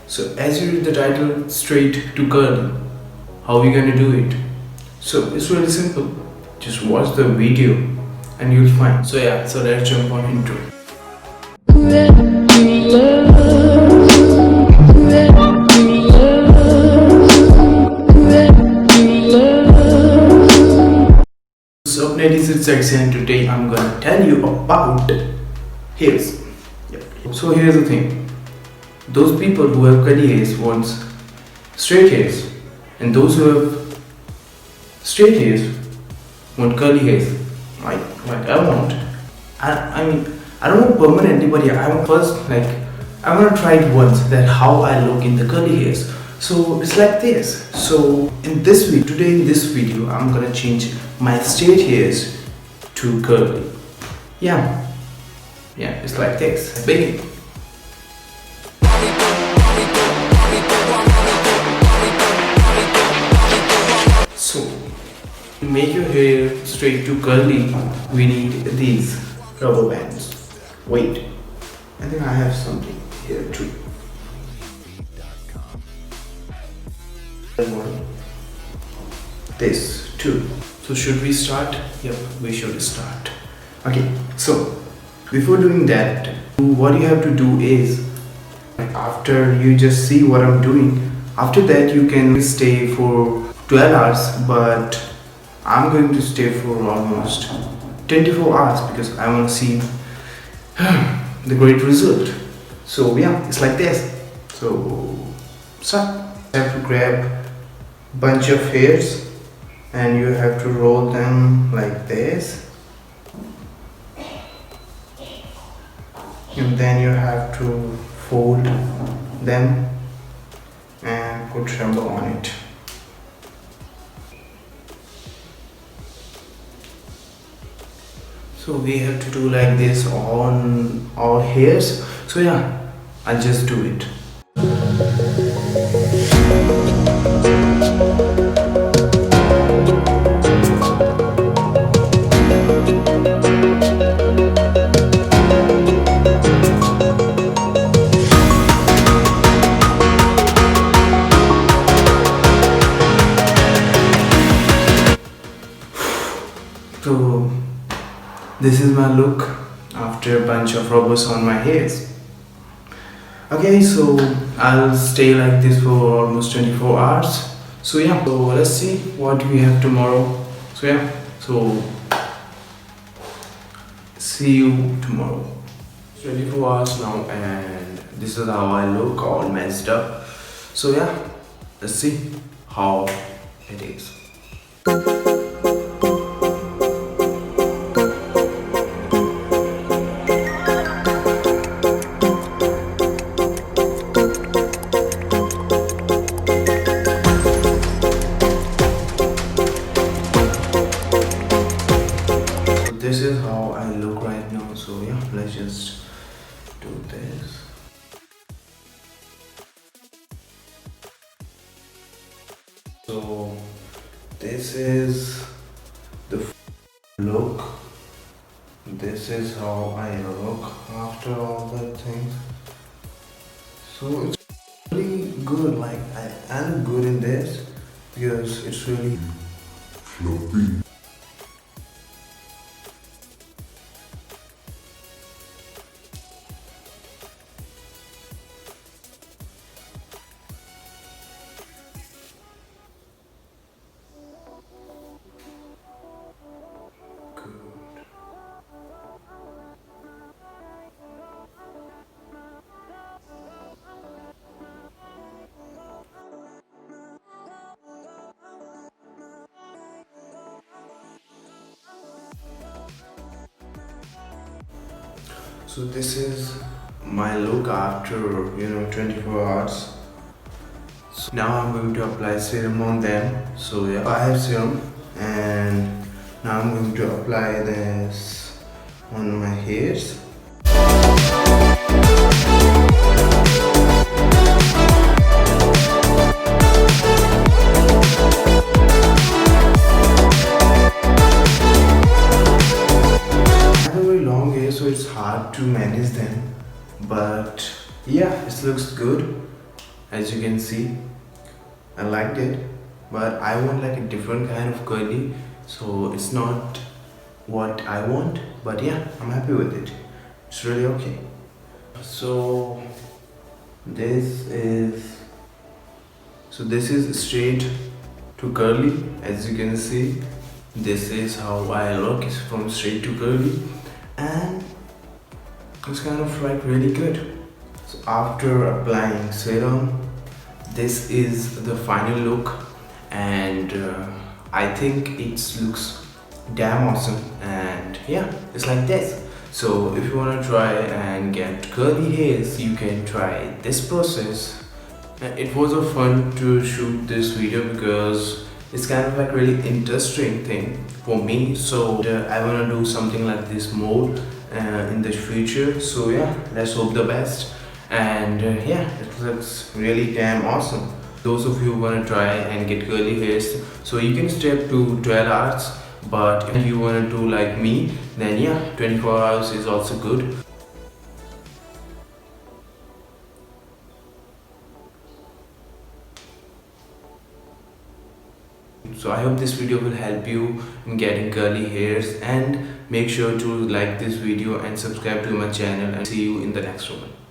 So as you read the title, straight to curly, how are we gonna do it? So it's really simple. Just watch the video and you'll find. So yeah, so let's jump on into it. So up ladies, it's Dexttitude and today I'm gonna tell you about hairs. Yep. So here's the thing. Those people who have curly hairs want straight hairs, and those who have straight hairs want curly hairs. Like I want. I mean I don't want permanently, but yeah, I want first I want to try it once that how I look in the curly hairs. So it's like this. So in this video, today in this video, I'm gonna change my straight hairs to curly. Yeah, it's like this. Begin. So to make your hair straight to curly, we need these rubber bands. Wait, I think I have something here too. This too. So should we start? Yep, we should start. Okay, so before doing that, what you have to do is, after you just see what I'm doing, after that you can stay for 12 hours, but I'm going to stay for almost 24 hours because I want to see the great result. So yeah, it's like this. So you have to grab bunch of hairs and you have to roll them like this, and then you have to fold them and put rubber on it. So we have to do like this on all hairs. So yeah, I'll just do it. So this is my look after a bunch of rubbers on my hairs. Okay, so I'll stay like this for almost 24 hours. So yeah, so let's see what we have tomorrow. So yeah, so see you tomorrow. 24 hours now and this is how I look, all messed up. So yeah, let's see how it is. This is how I look right now. So yeah, let's just do this. So this is the look. This is how I look after all the things. So it's really good. Like I look good in this because it's really floppy. So this is my look after 24 hours. So now I'm going to apply serum on them. So yeah, I have serum and now I'm going to apply this on my hairs. So it's hard to manage them, but yeah, it looks good. as you can see. I liked it, but I want like a different kind of curly, so it's not what I want, but yeah, I'm happy with it. It's really okay. So this is this is straight to curly, as you can see. This is how I look, it's from straight to curly, and it's kind of like really good. So after applying serum, this is the final look, and I think it looks damn awesome. And yeah, it's like this. So if you want to try and get curly hairs, you can try this process. It was a fun to shoot this video because it's kind of like really interesting thing for me. So I want to do something like this more in the future. So yeah, let's hope the best. And yeah, it looks really damn awesome. Those of you who want to try and get curly hairs, so you can stay up to 12 hours, but if you want to do like me, then yeah, 24 hours is also good. So I hope this video will help you in getting curly hairs, and make sure to like this video and subscribe to my channel, and see you in the next one.